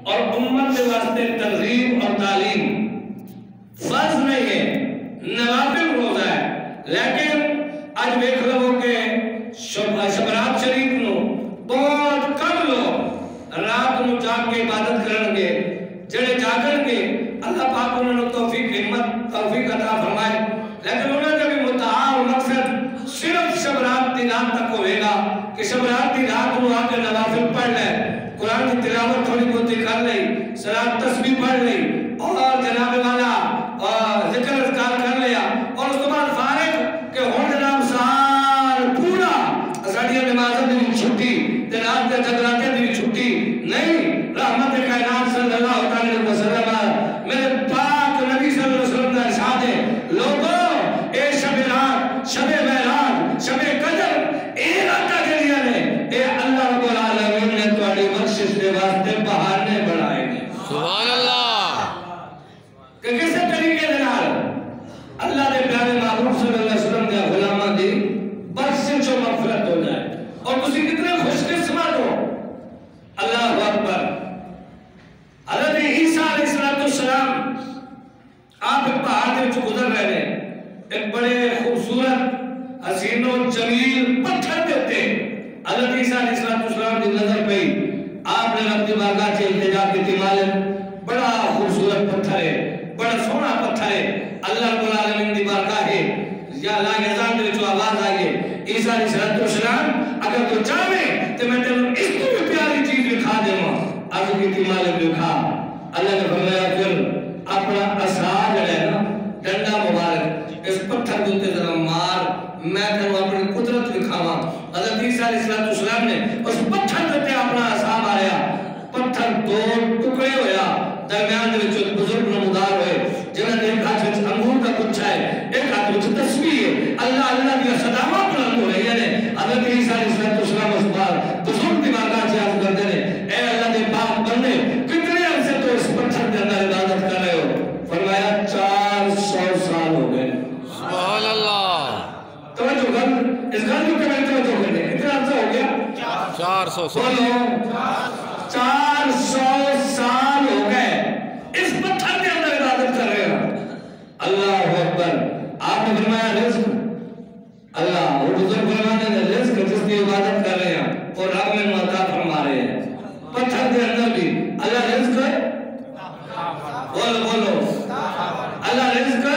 اور امت کے واسطے ترغیب اور تعلیم فرض نہیں ہے، نوافل روزہ ہے، لیکن آج دیکھ لو کہ شبرات شریف نو بہت کم لوگ رات نو جاگ کے عبادت کرن گے، جڑے جاگن گے اللہ پاک انہوں نے توفیق ہمت توفیق عطا فرمائے، لیکن انہوں نے بھی مدعا اور مقصد صرف شبرات دی رات تک ہوئے گا کہ شبرات دی رات نو آ کے نوافل پڑھ لے، قرآن کی تلاوت تھوڑی بہت کر لئی، صلاۃ تسبیح پڑھ لئی اور جناب والا ذکر اذکار کر لیا، اور اس کے بعد فارغ کہ ہن جناب سال پورا ساڈیاں نمازاں دی چھٹی تے رات دے جگراتے دی چھٹی نہیں، رحمت کائنات صلی اللہ علیہ وسلم میرے پاک نبی صلی اللہ علیہ وسلم کا ارشاد ہے، لوگوں اے شب رات، شب معراج، شب قدر اے راتاں جڑیاں نے اے اللہ رب العالمین نے تہاڈی بخشش دے واسطے بہانے بنائے نے۔ سبحان اللہ۔ کہ کسے طریقے دے نال اللہ دے پیارے محبوب صلی اللہ علیہ وسلم دے غلاماں دی بخشش و مغفرت ہو جائے، اور تسی کتنے خوش قسمت ہو۔ اللہ اکبر۔ حضرت عیسیٰ علیہ السلام آپ ایک پہاڑ دے وچوں گزر رہے ہیں، ایک بڑے خوبصورت حسین و جمیل پتھر دیتے حضرت عیسیٰ علیہ السلام کی نظر پئی، آپ نے رب دی بارگاہ سے التجا کی تھی، مالک بڑا خوبصورت پتھر ہے، بڑا سونا پتھر ہے، اللہ رب العالمین دی بارگاہ ہے، یا لا یزان دے وچوں آواز آئی ہے، عیسیٰ علیہ السلام اگر تو چاہے تو میں تینوں اس کو بھی پیاری چیز دکھا دوں، عرض کی تھی مالک دکھا۔ اللہ نے فرمایا پھر اپنا عصا جو ہے نا ڈنڈا مبارک اس پتھر دوتے ذرا مار، میں تینوں اپنی قدرت دکھاواں۔ حضرت عیسیٰ علیہ السلام نے اس پتھر دوتے اپنا عصا ماریا، پتھر دو ٹکڑے ہویا، درمیان دے وچ بزرگ نمودار ہوئے، جنہاں نے ایک ہاتھ وچ انگور کا گچھا ہے، ایک ہاتھ وچ تسبیح ہے، اللہ اللہ دی صداواں بلند ہو رہی ہے۔ حضرت عیسیٰ علیہ السلام اس بار بزرگ دی بارگاہ سے عرض کرتے ہیں، اے اللہ دے پاک بندے کتنے عرصے تو اس پتھر کے اندر عبادت کر رہے ہو؟ فرمایا 400 سال ہو گئے۔ سبحان اللہ۔ توجہ کر، اس گھر کو کبھی توجہ کرنے کتنا عرصہ ہو گیا؟ 400 سال۔ بولو 400 سال ہو گئے اس پتھر کے اندر عبادت کر رہے ہو۔ اللہ اکبر۔ آپ نے فرمایا رزق، اللہ وہ بزرگ فرمانے نے رزق جس کی عبادت کر رہے ہیں اور رب میں عطا فرما رہے ہیں، پتھر کے اندر بھی اللہ رزق بولو بولو اللہ رزق دے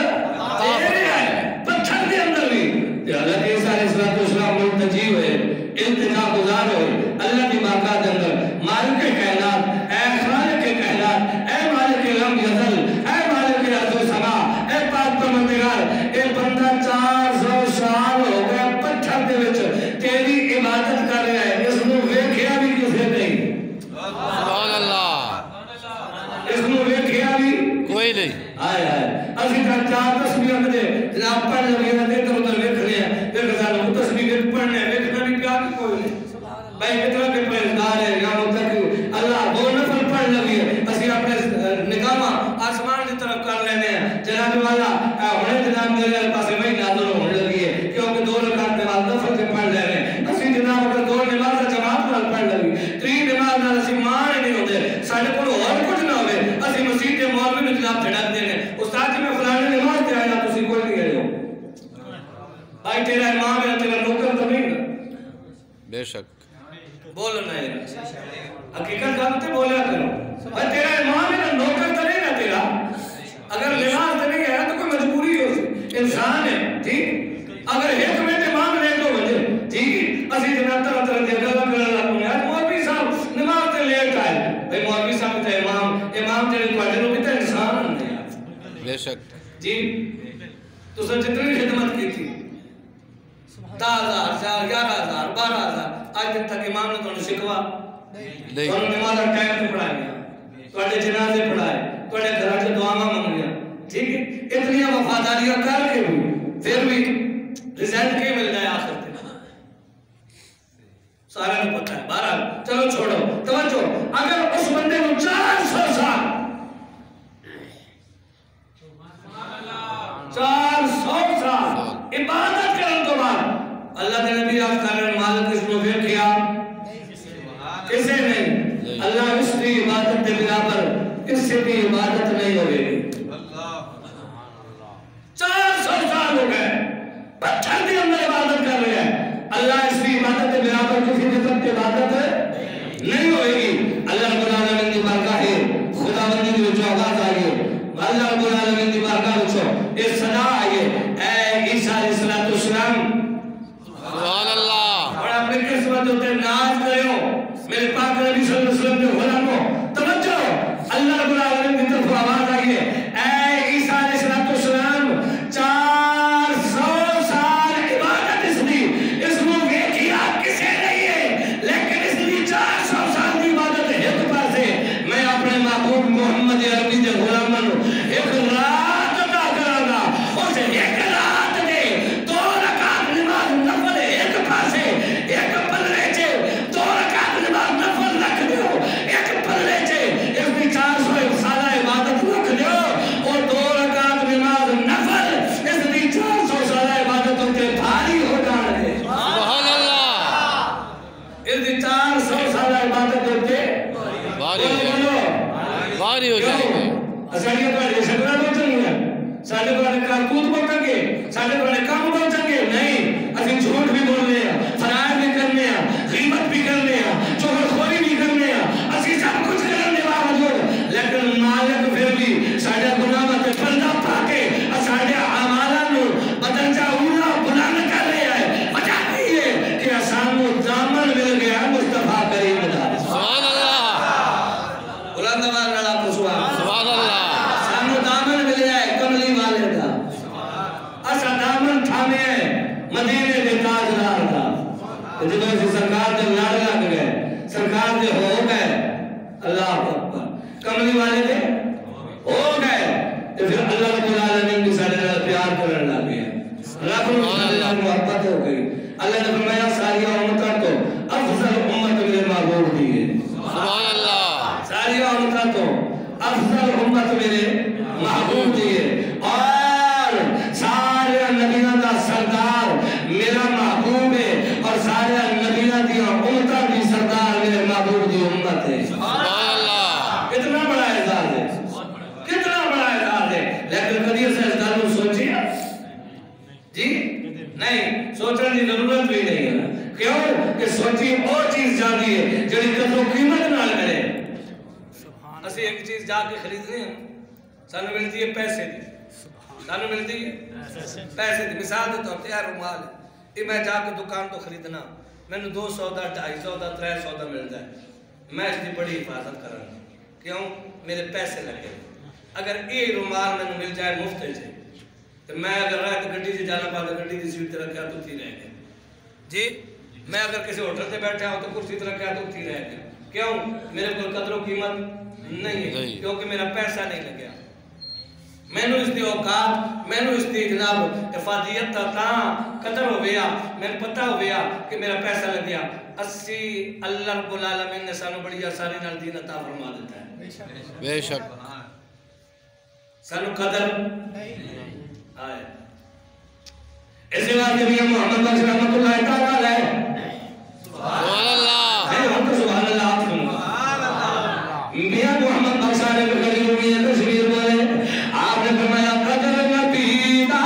رہا ہے، پتھر کے اندر بھی۔ حضرت عیسیٰ علیہ السلام ملتجی ہوئے، التجا گزار ہوئے اللہ کی بارگاہ کے اندر، مالک کائنات، اے خالق کائنات، اے مالک لم یزل، اے مالک ارض و سما، اے پاک پروردگار، اے بندہ 400 سال ہو گئے پتھر دے وچ تیری عبادت کر رہا ہے، اس نو ویکھیا بھی کسے نہیں۔ سبحان اللہ۔ اس نو ویکھیا بھی کوئی نہیں۔ آئے آئے اسی طرح 4 تسبیح دے جناب پڑھ لگے تے ادھر ادھر ویکھ لیا، پھر کہا تسبیح پڑھنے ویکھنا بھی کیا کوئی نہیں بھائی، کتنا کہ پرہیزگار ہے یا متقی اللہ وہ نفل پڑھ لگی ہے، اسی اپنے نگاہ آسمان کی طرف کر لینے ہیں، جناب والا ہونے جناب میرے پاس وہی نازل ہونے لگی ہے، کیونکہ 2 رکعت نماز نفل سے پڑھ لے رہے ہیں، اسی جناب اگر 2 نماز جماعت نال پڑھ لگی، 3 نماز نال اسی مان نہیں ہوتے، ساڈے کول اور کچھ نہ ہوے، اسی مسجد کے مولوی نوں جناب جھڑک دینے، استاد جی میں فلانے نماز تے آیا تسی کوئی نہیں گئے ہو، بھائی تیرا امام ہے تیرا نوکر تو نہیں نا، بے شک بولنا ہے حقیقت جانتے بولیا کرو، بھائی تیرا امام ہے نا، نوکر تو نہیں نا تیرا، اگر نماز تو نہیں ہے تو کوئی مجبوری ہو، انسان ہے ٹھیک، اگر ایک منٹ امام لے تو وجہ ٹھیک، اسی جناب طرح طرح دیا گلا کرنا لگوں گے، مولوی صاحب نماز تے لیٹ آئے، بھائی مولوی صاحب تے امام جڑے تواڈے نوں بھی تے انسان ہیں، بے شک جی، تو سن جتنی خدمت کی تھی 10,000 11,000 12,000 آج دن تک امام نے تمہیں شکوا نہیں، تمہیں نماز ٹائم پہ پڑھائے گیا، تمہیں جنازے پڑھائے، تمہیں گھر سے دعاواں مانگ لیا، ٹھیک ہے، اتنی وفاداریاں کر کے بھی پھر بھی رزلٹ کے مل جائے آخر تک، سارے کو پتہ ہے۔ بہرحال چلو چھوڑو، توجہ، اگر اس بندے کو 400 سال 400 سال عبادت کرنے تو بعد اللہ نے نبی آپ کر رہے مالک اس کو پھر کیا کسے نہیں، اللہ اس لیے عبادت کے بنا پر اس سے بھی عبادت نہیں ہوگی 400 سال ہو گئے پتھر کے اندر عبادت کر رہے ہیں اللہ اس کی عبادت کے بنا پر کسی قسم کی عبادت نہیں ہوئے گی اللہ رب العالمین کی بارگاہ ہے خداوندی کی جو آواز آئی اللہ رب العالمین کی بارگاہ وچوں اس صدا آئی اے عیسیٰ علیہ السلام سبحان اللہ اور اپنے قسمت ہوتے ناز کرے ہو میرے پاک نبی صلی اللہ علیہ وسلم کے غلاموں توجہ اللہ رب العالمین کی طرف آواز آئی ہے اے عیسیٰ علیہ السلام 400 سال عبادت اس دی اس کو ویکھیا کسے نہیں ہے لیکن اس دی 400 سال دی عبادت ایک پاسے میں اپنے محبوب محمد عربی دے غلاماں نو ایک رات عطا کراں گا اس ایک رات دے 2 رکعت نماز نفل ایک پاسے ایک پلے چ 2 رکعت نماز نفل رکھ دیو ایک پلے چ اس دی 400 سال عبادت رکھ دیو اور 2 رکعت نماز نفل اس دی 400 سال عبادت تے بھاری ہو جانے سبحان اللہ اس دی 400 سال عبادت تے بھاری ہو جائے گی اساڑیاں تواڈی شکلاں بن جانگیاں ساڈے تواڈے کارتوت بن گے ساڈے تواڈے کام بن گے نہیں اسی جھوٹ بھی بولنے ہیں فرائض بھی کرنے ہیں غیبت بھی کرنے ہیں چغلخوری بھی کرنے ہیں اسی سب کچھ کرنے باوجود لیکن مالک پھر بھی ساڈے گناہاں تے پردہ پا کے ساڈے اعمالاں نو بدرجہ اولا بلند کر رہا ہے وجہ یہ ہے کہ سانو دامن مل گیا مصطفیٰ کریم دا سبحان اللہ بلند آواز نال آپ سبحان اللہ سانو دامن مل گیا ہے کملی والے دا اسا دامن تھامے ہیں مدینے دے تاجدار دا جب اسی سرکار دے لڑ لگ گئے سرکار دے ہو گئے اللہ اکبر کملی والے دے ہو گئے تو پھر اللہ رب العالمین کی سارے نال پیار کرنے لگ گیا رب العالمین محبت ہو گئی اللہ نے فرمایا ساری امتوں کو افضل امت میرے محبوب دی ہے سبحان اللہ ساری امتوں کو افضل امت میرے محبوب دی ہے اور سارے نبیوں دا سردار میرا محبوب ہے اور سارے نبیوں دی امتوں دی سردار میرے محبوب دی امت ہے سبحان اللہ کتنا بڑا اعزاز ہے کتنا بڑا اعزاز ہے لیکن کبھی اسے اس گل کو سوچی جی نہیں سوچنے کی ضرورت بھی نہیں ہے کیوں کہ سوچی وہ چیز جاتی ہے جڑی قدر و قیمت نال کرے اسی ایک چیز جا کے خریدنے ہیں سانو ملتی ہے پیسے دی سانو ملتی ہے پیسے دی مثال دیتا ہوں تیار رومال ہے یہ میں جا کے دکان تو خریدنا میں نے 200 دا 250 دا 300 دا ملتا ہے میں اس کی بڑی حفاظت کرنا کیوں میرے پیسے لگے اگر یہ رومال میں مل جائے مفت سے تو میں اگر رہا تو گڈی سے جانا پاتا گڈی کی سیٹ تے رکھا تو تھی رہ گیا جی میں اگر کسی ہوٹل سے بیٹھا ہوں تو کرسی تے رکھا تو تھی رہ گیا کیوں میرے کو قدر و قیمت نہیں ہے کیونکہ میرا پیسہ نہیں لگیا میں نے اس دی اوقات میں نے اس دی جناب افادیت تا قدر ہو گیا میں پتہ ہو گیا کہ میرا پیسہ لگ گیا اسی اللہ رب العالمین نے سانو بڑی آسانی نال دین عطا فرما دیتا ہے بے شک سانو قدر آئے اس بات کے بھی محمد بخش رحمت اللہ تعالی علیہ سبحان اللہ ہے ہم تو سبحان اللہ آپ سنو میاں محمد بخش نے بکری ہوئی ہے تصویر بولے آپ نے فرمایا قدر نبی دا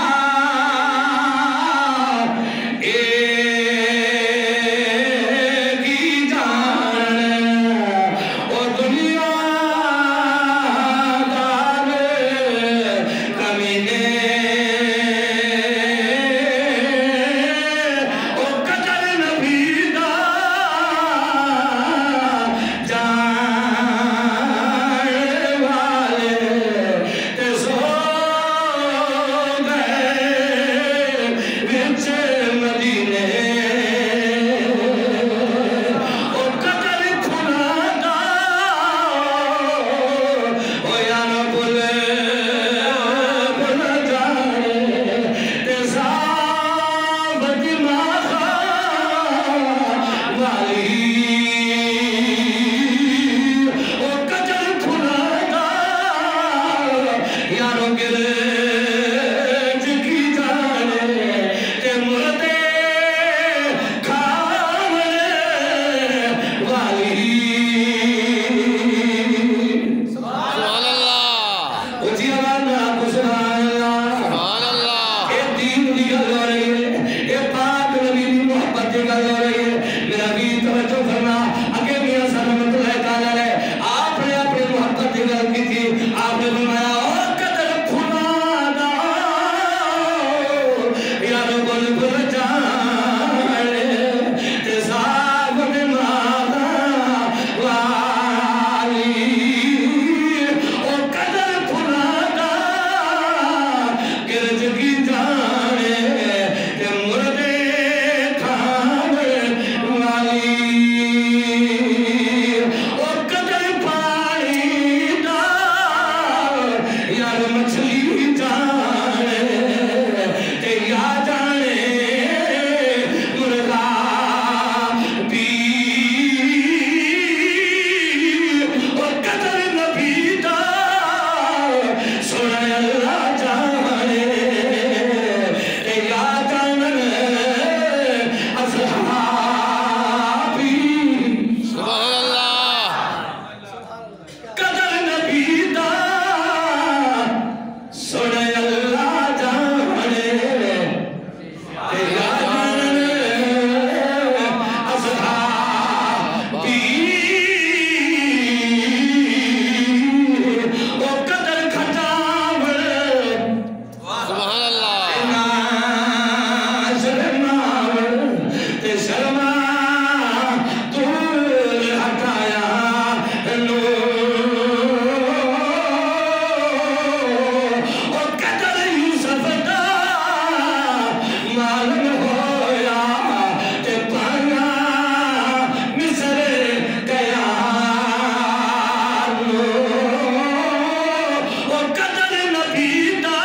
قدر نبی دا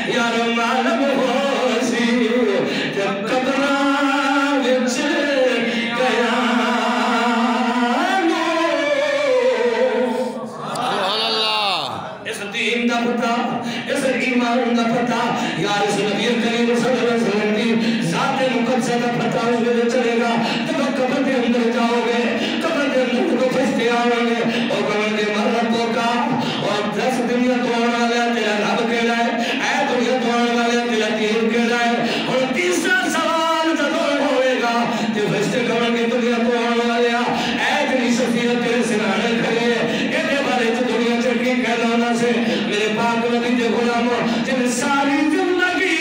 یار معلوم ہو سی جب قبراں وچ گیا سبحان اللہ اس دین دا پتہ اس ایمان دا پتہ یار اس نبی کریم صلی اللہ علیہ وسلم کی ذات مقدسہ دا پتہ اس میں چلے گا جب قبر کے اندر جاؤ گے قبر کے اندر کو پھستے آؤ گے اور قبر کے مرتوں کا اور دس دنیا توڑ والے تیرا رب کہڑا ہے اے دنیا توڑ والے تیرا دین کہڑا ہے اور تیسرا سوال جب ہوئے گا کہ پھستے قبر کے دنیا توڑ والے اے تیری شفیعت تیرے سرانے کھڑے اے دے بارے تو دنیا چڑکی کہلانا سے میرے پاک نبی دے غلاموں جن ساری زندگی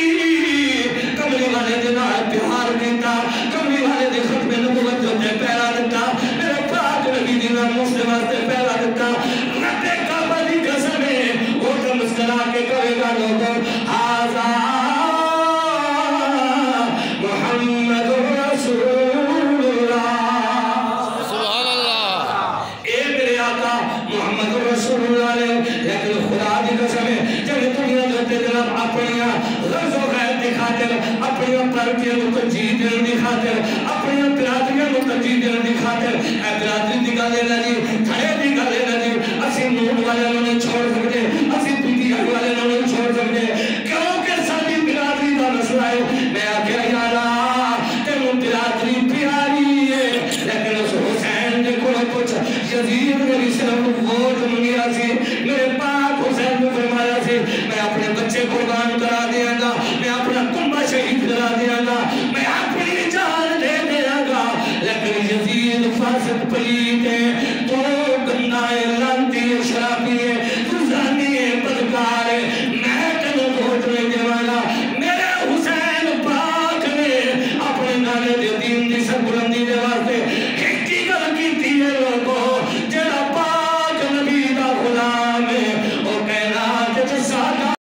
کملی والے دے نال پیار دیتا کملی والے دے ختم نبوت جو دے پہلا دیتا میرے پاک نبی دی نام مسلم واسطے پہلا دیتا رب کعبہ دی قسم ہے وہ تو مسکرا کے کہے گا لوگوں ھذا محمد رسول اللہ سبحان اللہ اے میرے آقا محمد رسول اللہ نے لیکن خدا دی قسم ہے جب دنیا جو جناب اپنیاں غرض و غیر دی خاطر اپنیاں پرکیاں کو تجدید دینے دی خاطر اپنیاں برادریاں کو تجدید دینے دی خاطر اے برادری دی گالے نہ جی کھڑے دی گالے نہ جی اسی نور والے انہوں چھوڑ سکتے اسی پی آئی والے انہوں چھوڑ سکتے کیونکہ ساری برادری دا مسئلہ ہے میں آکھیا یارا تینوں برادری پیاری ہے لیکن اس حسین دے کو پوچھ یزید میری صرف ووٹ منگیا سی میرے پاک حسین نے فرمایا سی میں اپنے بچے قربان کرا دیا گا میں اپنا کنبہ شہید کرا دیا گا میں اپنی جان دے دیا گا لیکن یزید فاسق پلیت ہے